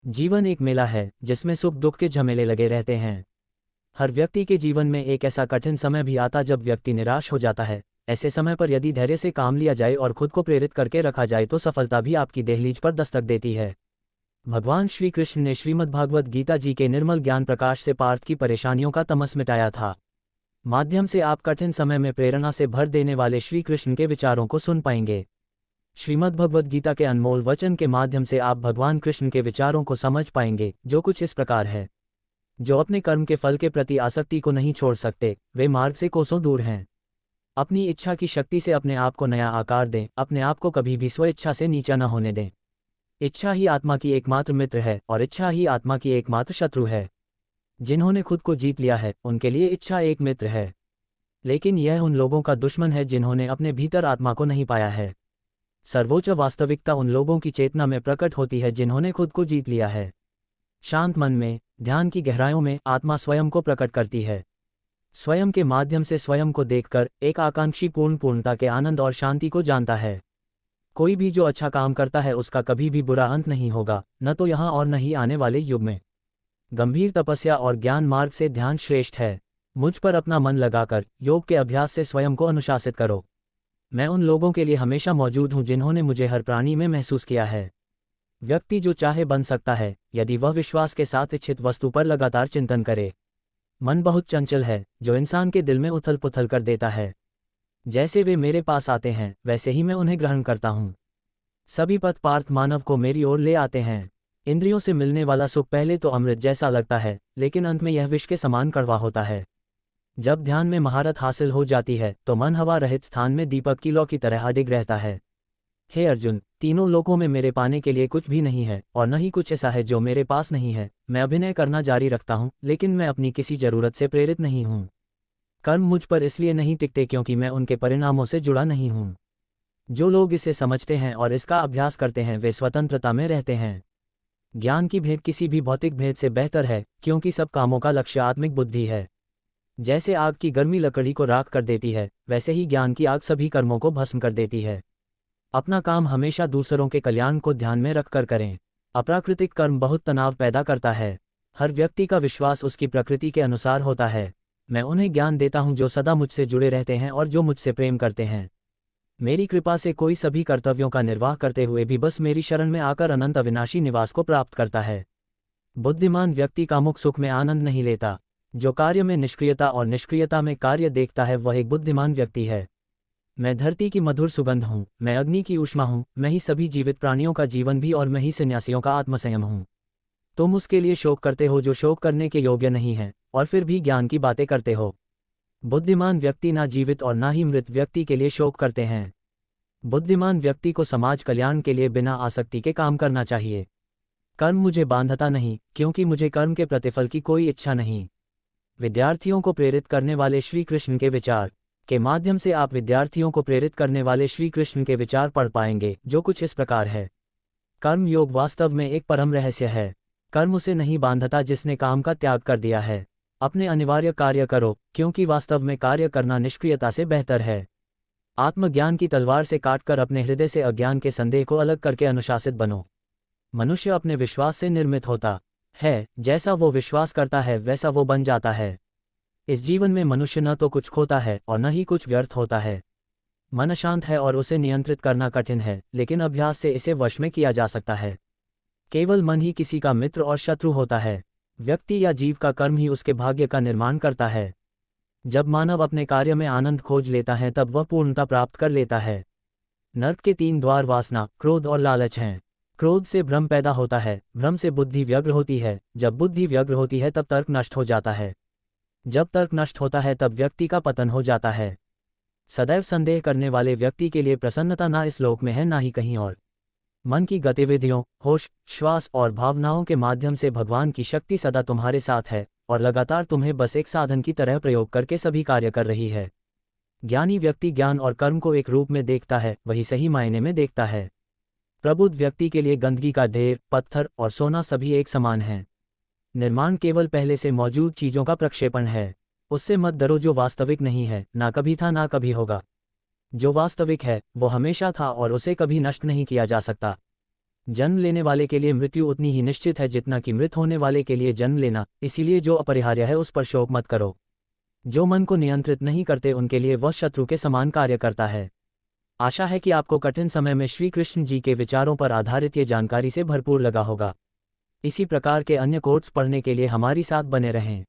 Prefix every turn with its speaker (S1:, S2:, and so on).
S1: जीवन एक मेला है जिसमें सुख दुख के झमेले लगे रहते हैं। हर व्यक्ति के जीवन में एक ऐसा कठिन समय भी आता जब व्यक्ति निराश हो जाता है। ऐसे समय पर यदि धैर्य से काम लिया जाए और खुद को प्रेरित करके रखा जाए तो सफलता भी आपकी दहलीज पर दस्तक देती है। भगवान श्री कृष्ण ने श्रीमद्भागवत गीता जी के निर्मल ज्ञान प्रकाश से पार्थ की परेशानियों का तमस मिटाया था। माध्यम से आप कठिन समय में प्रेरणा से भर देने वाले श्री कृष्ण के विचारों को सुन पाएंगे। श्रीमद्भगवत गीता के अनमोल वचन के माध्यम से आप भगवान कृष्ण के विचारों को समझ पाएंगे, जो कुछ इस प्रकार है। जो अपने कर्म के फल के प्रति आसक्ति को नहीं छोड़ सकते, वे मार्ग से कोसों दूर हैं। अपनी इच्छा की शक्ति से अपने आप को नया आकार दें, अपने आप को कभी भी स्वेच्छा से नीचा न होने दें। इच्छा ही आत्मा की एकमात्र मित्र है और इच्छा ही आत्मा की एकमात्र शत्रु है। जिन्होंने खुद को जीत लिया है, उनके लिए इच्छा एक मित्र है, लेकिन यह उन लोगों का दुश्मन है जिन्होंने अपने भीतर आत्मा को नहीं पाया है। सर्वोच्च वास्तविकता उन लोगों की चेतना में प्रकट होती है जिन्होंने खुद को जीत लिया है। शांत मन में, ध्यान की गहराइयों में आत्मा स्वयं को प्रकट करती है। स्वयं के माध्यम से स्वयं को देखकर एक आकांक्षी पूर्णता के आनंद और शांति को जानता है। कोई भी जो अच्छा काम करता है उसका कभी भी बुरा अंत नहीं होगा, न तो यहाँ और न ही आने वाले युग में। गंभीर तपस्या और ज्ञान मार्ग से ध्यान श्रेष्ठ है। मुझ पर अपना मन लगाकर योग के अभ्यास से स्वयं को अनुशासित करो। मैं उन लोगों के लिए हमेशा मौजूद हूँ जिन्होंने मुझे हर प्राणी में महसूस किया है। व्यक्ति जो चाहे बन सकता है, यदि वह विश्वास के साथ इच्छित वस्तु पर लगातार चिंतन करे। मन बहुत चंचल है, जो इंसान के दिल में उथल पुथल कर देता है। जैसे वे मेरे पास आते हैं, वैसे ही मैं उन्हें ग्रहण करता हूँ। सभी पथ पार्थ मानव को मेरी ओर ले आते हैं। इंद्रियों से मिलने वाला सुख पहले तो अमृत जैसा लगता है, लेकिन अंत में यह विष के समान कड़वा होता है। जब ध्यान में महारत हासिल हो जाती है तो मन हवा रहित स्थान में दीपक की लौ की तरह अडिग रहता है। हे अर्जुन, तीनों लोकों में मेरे पाने के लिए कुछ भी नहीं है और न ही कुछ ऐसा है जो मेरे पास नहीं है। मैं अभिनय करना जारी रखता हूँ, लेकिन मैं अपनी किसी जरूरत से प्रेरित नहीं हूँ। कर्म मुझ पर इसलिए नहीं टिकते क्योंकि मैं उनके परिणामों से जुड़ा नहीं हूँ। जो लोग इसे समझते हैं और इसका अभ्यास करते हैं, वे स्वतंत्रता में रहते हैं। ज्ञान की भेंट किसी भी भौतिक भेंट से बेहतर है, क्योंकि सब कामों का लक्ष्य आत्मिक बुद्धि है। जैसे आग की गर्मी लकड़ी को राख कर देती है, वैसे ही ज्ञान की आग सभी कर्मों को भस्म कर देती है। अपना काम हमेशा दूसरों के कल्याण को ध्यान में रखकर करें। अप्राकृतिक कर्म बहुत तनाव पैदा करता है। हर व्यक्ति का विश्वास उसकी प्रकृति के अनुसार होता है। मैं उन्हें ज्ञान देता हूँ जो सदा मुझसे जुड़े रहते हैं और जो मुझसे प्रेम करते हैं। मेरी कृपा से कोई सभी कर्तव्यों का निर्वाह करते हुए भी बस मेरी शरण में आकर अनंत अविनाशी निवास को प्राप्त करता है। बुद्धिमान व्यक्ति कामुक सुख में आनंद नहीं लेता। जो कार्य में निष्क्रियता और निष्क्रियता में कार्य देखता है, वह एक बुद्धिमान व्यक्ति है। मैं धरती की मधुर सुगंध हूँ, मैं अग्नि की ऊष्मा हूँ, मैं ही सभी जीवित प्राणियों का जीवन भी और मैं ही सन्यासियों का आत्मसंयम हूँ। तुम उसके लिए शोक करते हो जो शोक करने के योग्य नहीं है, और फिर भी ज्ञान की बातें करते हो। बुद्धिमान व्यक्ति ना जीवित और ना ही मृत व्यक्ति के लिए शोक करते हैं। बुद्धिमान व्यक्ति को समाज कल्याण के लिए बिना आसक्ति के काम करना चाहिए। कर्म मुझे बांधता नहीं, क्योंकि मुझे कर्म के प्रतिफल की कोई इच्छा नहीं। विद्यार्थियों को प्रेरित करने वाले श्री कृष्ण के विचार के माध्यम से आप विद्यार्थियों को प्रेरित करने वाले श्री कृष्ण के विचार पढ़ पाएंगे, जो कुछ इस प्रकार है। कर्म योग वास्तव में एक परम रहस्य है। कर्म उसे नहीं बांधता जिसने काम का त्याग कर दिया है। अपने अनिवार्य कार्य करो, क्योंकि वास्तव में कार्य करना निष्क्रियता से बेहतर है। आत्मज्ञान की तलवार से काटकर अपने हृदय से अज्ञान के संदेह को अलग करके अनुशासित बनो। मनुष्य अपने विश्वास से निर्मित होता है। जैसा वो विश्वास करता है वैसा वो बन जाता है। इस जीवन में मनुष्य न तो कुछ खोता है और न ही कुछ व्यर्थ होता है। मन अशांत है और उसे नियंत्रित करना कठिन है, लेकिन अभ्यास से इसे वश में किया जा सकता है। केवल मन ही किसी का मित्र और शत्रु होता है। व्यक्ति या जीव का कर्म ही उसके भाग्य का निर्माण करता है। जब मानव अपने कार्य में आनंद खोज लेता है तब वह पूर्णता प्राप्त कर लेता है। नर्क के 3 द्वार वासना, क्रोध और लालच हैं। क्रोध से भ्रम पैदा होता है, भ्रम से बुद्धि व्यग्र होती है, जब बुद्धि व्यग्र होती है तब तर्क नष्ट हो जाता है, जब तर्क नष्ट होता है तब व्यक्ति का पतन हो जाता है। सदैव संदेह करने वाले व्यक्ति के लिए प्रसन्नता ना इस लोक में है ना ही कहीं और। मन की गतिविधियों, होश, श्वास और भावनाओं के माध्यम से भगवान की शक्ति सदा तुम्हारे साथ है और लगातार तुम्हें बस एक साधन की तरह प्रयोग करके सभी कार्य कर रही है। ज्ञानी व्यक्ति ज्ञान और कर्म को एक रूप में देखता है, वही सही मायने में देखता है। प्रबुद्ध व्यक्ति के लिए गंदगी का ढेर, पत्थर और सोना सभी एक समान हैं। निर्माण केवल पहले से मौजूद चीजों का प्रक्षेपण है। उससे मत डरो जो वास्तविक नहीं है, ना कभी था ना कभी होगा। जो वास्तविक है वो हमेशा था और उसे कभी नष्ट नहीं किया जा सकता। जन्म लेने वाले के लिए मृत्यु उतनी ही निश्चित है जितना कि मृत होने वाले के लिए जन्म लेना, इसीलिए जो अपरिहार्य है उस पर शोक मत करो। जो मन को नियंत्रित नहीं करते उनके लिए वह शत्रु के समान कार्य करता है। आशा है कि आपको कठिन समय में श्री कृष्ण जी के विचारों पर आधारित ये जानकारी से भरपूर लगा होगा। इसी प्रकार के अन्य कोट्स पढ़ने के लिए हमारी साथ बने रहें।